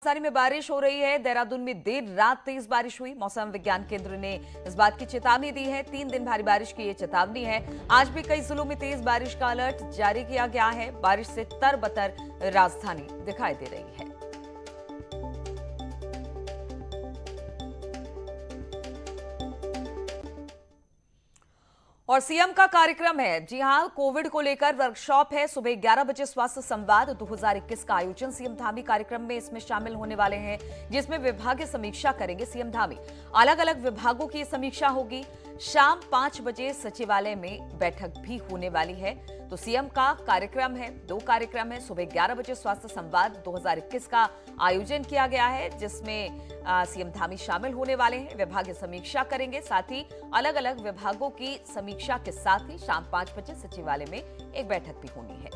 राजधानी में बारिश हो रही है। देहरादून में देर रात तेज बारिश हुई। मौसम विज्ञान केंद्र ने इस बात की चेतावनी दी है। 3 दिन भारी बारिश की ये चेतावनी है। आज भी कई जिलों में तेज बारिश का अलर्ट जारी किया गया है। बारिश से तरबतर राजधानी दिखाई दे रही है। और सीएम का कार्यक्रम है। जी हां, कोविड को लेकर वर्कशॉप है। सुबह 11 बजे स्वास्थ्य संवाद 2021 का आयोजन सीएम धामी कार्यक्रम में इसमें शामिल होने वाले हैं, जिसमें विभागीय समीक्षा करेंगे सीएम धामी। अलग अलग विभागों की समीक्षा होगी। शाम 5 बजे सचिवालय में बैठक भी होने वाली है। तो सीएम का कार्यक्रम है, 2 कार्यक्रम है। सुबह 11 बजे स्वास्थ्य संवाद 2021 का आयोजन किया गया है, जिसमें सीएम धामी शामिल होने वाले हैं। विभागीय समीक्षा करेंगे, साथ ही अलग अलग विभागों की समीक्षा के साथ ही शाम 5 बजे सचिवालय में एक बैठक भी होनी है।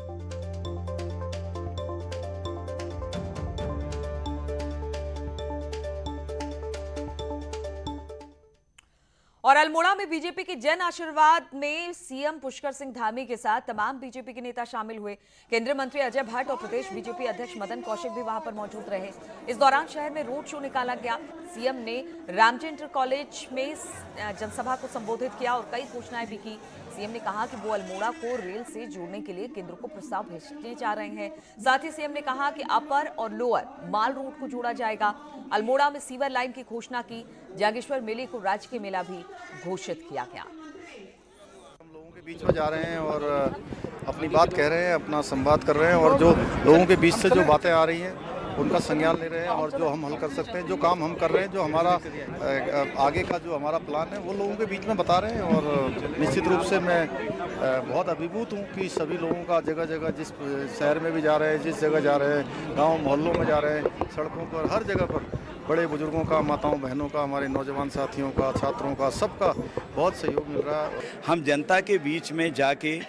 और अल्मोड़ा में बीजेपी के जन आशीर्वाद में सीएम पुष्कर सिंह धामी के साथ तमाम बीजेपी के नेता शामिल हुए। केंद्रीय मंत्री अजय भट्ट और प्रदेश बीजेपी अध्यक्ष मदन कौशिक भी वहां पर मौजूद रहे। इस दौरान शहर में रोड शो निकाला गया। सीएम ने रामचंद्र कॉलेज में जनसभा को संबोधित किया और कई घोषणाएं भी की। सीएम ने कहा कि वो अल्मोड़ा को रेल से जोड़ने के लिए केंद्र को प्रस्ताव भेजने जा रहे हैं। साथ ही सीएम ने कहा कि अपर और लोअर माल रोड को जोड़ा जाएगा। अल्मोड़ा में सीवर लाइन की घोषणा की। जागेश्वर मेले को राजकीय मेला भी घोषित किया गया। हम लोगों के बीच में जा रहे हैं और अपनी बात कह रहे हैं, अपना संवाद कर रहे हैं और जो लोगों के बीच से जो बातें आ रही हैं उनका संज्ञान ले रहे हैं और जो हम हल कर सकते हैं, जो काम हम कर रहे हैं, जो हमारा आगे का जो हमारा प्लान है वो लोगों के बीच में बता रहे हैं। और निश्चित रूप से मैं बहुत अभिभूत हूँ कि सभी लोगों का जगह जगह, जिस शहर में भी जा रहे हैं, जिस जगह जा रहे हैं, गाँव मोहल्लों में जा रहे हैं, सड़कों पर, हर जगह पर बड़े बुजुर्गों का, माताओं बहनों का, हमारे नौजवान साथियों का, छात्रों का, सबका बहुत सहयोग मिल रहा है। हम जनता के बीच में जाके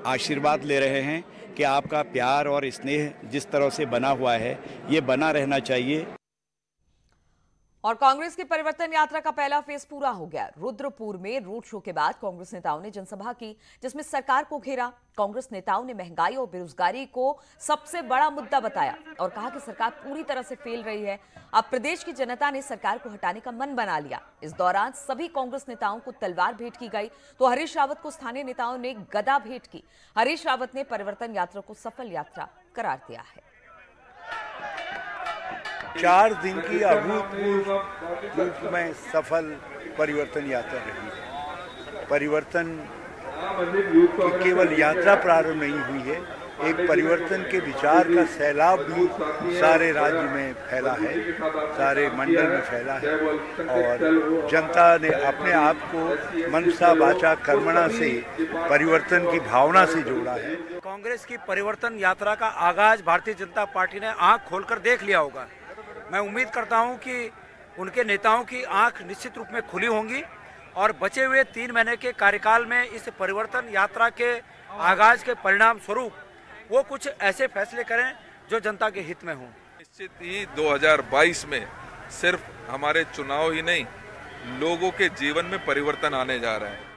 आशीर्वाद ले रहे हैं कि आपका प्यार और स्नेह जिस तरह से बना हुआ है ये बना रहना चाहिए। और कांग्रेस की परिवर्तन यात्रा का पहला फेज पूरा हो गया। रुद्रपुर में रोड शो के बाद कांग्रेस नेताओं ने जनसभा की, जिसमें सरकार को घेरा। कांग्रेस नेताओं ने महंगाई और बेरोजगारी को सबसे बड़ा मुद्दा बताया और कहा कि सरकार पूरी तरह से फेल रही है। अब प्रदेश की जनता ने सरकार को हटाने का मन बना लिया। इस दौरान सभी कांग्रेस नेताओं को तलवार भेंट की गई तो हरीश रावत को स्थानीय नेताओं ने गदा भेंट की। हरीश रावत ने परिवर्तन यात्रा को सफल यात्रा करार दिया है। 4 दिन की अभूतपूर्व रूप में सफल परिवर्तन यात्रा रही है। परिवर्तन की केवल यात्रा प्रारंभ नहीं हुई है, एक परिवर्तन के विचार का सैलाब भी सारे राज्य में फैला है, सारे मंडल में फैला है और जनता ने अपने आप को मनसा वाचा कर्मणा से परिवर्तन की भावना से जोड़ा है। कांग्रेस की परिवर्तन यात्रा का आगाज भारतीय जनता पार्टी ने आंख खोलकर देख लिया होगा। मैं उम्मीद करता हूं कि उनके नेताओं की आंख निश्चित रूप में खुली होंगी और बचे हुए 3 महीने के कार्यकाल में इस परिवर्तन यात्रा के आगाज के परिणाम स्वरूप वो कुछ ऐसे फैसले करें जो जनता के हित में हों। निश्चित ही 2022 में सिर्फ हमारे चुनाव ही नहीं, लोगों के जीवन में परिवर्तन आने जा रहा है।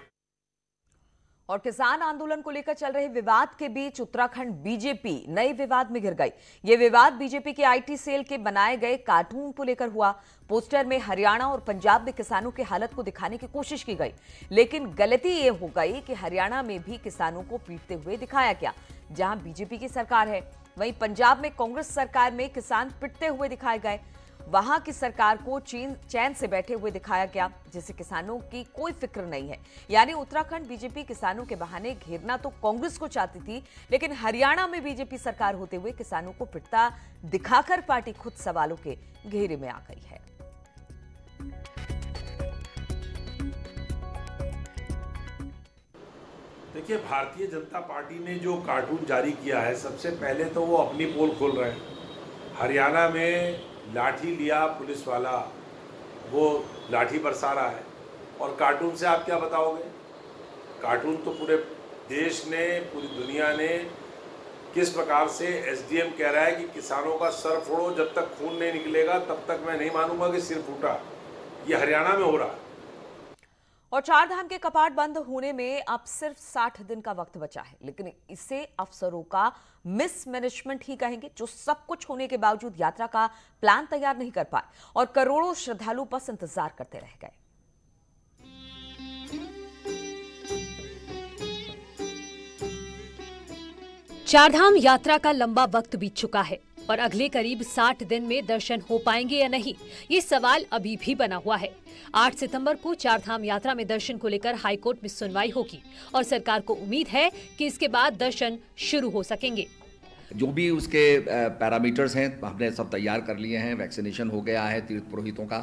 और किसान आंदोलन को लेकर चल रहे विवाद के बीच उत्तराखंड बीजेपी नए विवाद में घिर गई। ये विवाद बीजेपी के आईटी सेल के बनाए गए कार्टून को लेकर हुआ। पोस्टर में हरियाणा और पंजाब में किसानों की हालत को दिखाने की कोशिश की गई, लेकिन गलती ये हो गई कि हरियाणा में भी किसानों को पीटते हुए दिखाया गया, जहां बीजेपी की सरकार है। वहीं पंजाब में कांग्रेस सरकार में किसान पिटते हुए दिखाए गए। वहां की सरकार को चैन से बैठे हुए दिखाया गया, जिससे किसानों की कोई फिक्र नहीं है। यानी उत्तराखंड बीजेपी किसानों के बहाने घेरना तो कांग्रेस को चाहती थी, लेकिन हरियाणा में बीजेपी सरकार होते हुए किसानों को पिटता दिखाकर पार्टी खुद सवालों के घेरे में आ गई है। देखिए, भारतीय जनता पार्टी ने जो कार्टून जारी किया है, सबसे पहले तो वो अपनी पोल खोल रहे हैं। हरियाणा में लाठी लिया पुलिस वाला, वो लाठी बरसा रहा है और कार्टून से आप क्या बताओगे? कार्टून तो पूरे देश ने, पूरी दुनिया ने किस प्रकार से एसडीएम कह रहा है कि किसानों का सर फोड़ो, जब तक खून नहीं निकलेगा तब तक मैं नहीं मानूंगा कि सिर फूटा। ये हरियाणा में हो रहा है। और चार धाम के कपाट बंद होने में अब सिर्फ 60 दिन का वक्त बचा है, लेकिन इसे अफसरों का मिसमैनेजमेंट ही कहेंगे, जो सब कुछ होने के बावजूद यात्रा का प्लान तैयार नहीं कर पाए और करोड़ों श्रद्धालु बस इंतजार करते रह गए। चारधाम यात्रा का लंबा वक्त बीत चुका है और अगले करीब 60 दिन में दर्शन हो पाएंगे या नहीं, ये सवाल अभी भी बना हुआ है। 8 सितंबर को चारधाम यात्रा में दर्शन को लेकर हाईकोर्ट में सुनवाई होगी और सरकार को उम्मीद है कि इसके बाद दर्शन शुरू हो सकेंगे। जो भी उसके पैरामीटर्स हैं हमने सब तैयार कर लिए हैं, वैक्सीनेशन हो गया है तीर्थ पुरोहितों का,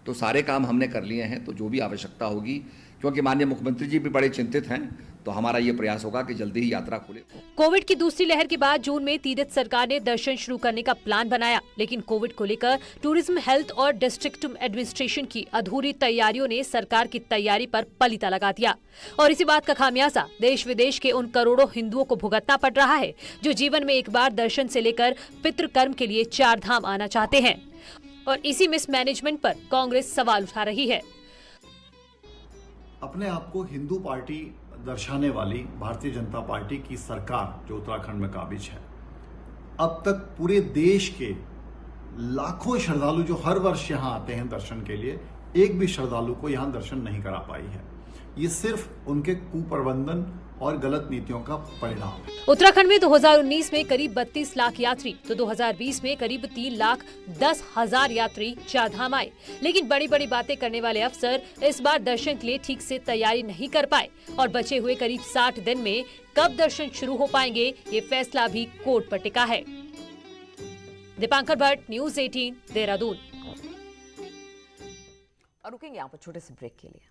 तो सारे काम हमने कर लिए हैं। तो जो भी आवश्यकता होगी, क्योंकि माननीय मुख्यमंत्री जी भी बड़े चिंतित हैं, तो हमारा ये प्रयास होगा कि जल्दी ही यात्रा खुले। कोविड की दूसरी लहर के बाद जून में तीर्थ सरकार ने दर्शन शुरू करने का प्लान बनाया, लेकिन कोविड को लेकर टूरिज्म, हेल्थ और डिस्ट्रिक्ट एडमिनिस्ट्रेशन की अधूरी तैयारियों ने सरकार की तैयारी पर पलीता लगा दिया और इसी बात का खामियाजा देश विदेश के उन करोड़ों हिंदुओं को भुगतना पड़ रहा है जो जीवन में एक बार दर्शन से लेकर पितृकर्म के लिए चार धाम आना चाहते हैं। और इसी मिसमैनेजमेंट पर कांग्रेस सवाल उठा रही है। अपने आप को हिंदू पार्टी दर्शाने वाली भारतीय जनता पार्टी की सरकार जो उत्तराखंड में काबिज है, अब तक पूरे देश के लाखों श्रद्धालु जो हर वर्ष यहां आते हैं दर्शन के लिए, एक भी श्रद्धालु को यहां दर्शन नहीं करा पाई है। ये सिर्फ उनके कुप्रबंधन और गलत नीतियों का परिणाम है। उत्तराखंड में 2019 में करीब 32 लाख यात्री तो 2020 में करीब 3,10,000 यात्री चारधाम आए, लेकिन बड़ी बड़ी बातें करने वाले अफसर इस बार दर्शन के लिए ठीक से तैयारी नहीं कर पाए और बचे हुए करीब 60 दिन में कब दर्शन शुरू हो पाएंगे, ये फैसला भी कोर्ट पर टिका है। दीपांकर भट्ट, न्यूज़ 18, देहरादून। और रुकेंगे यहाँ पर छोटे से ब्रेक के लिए।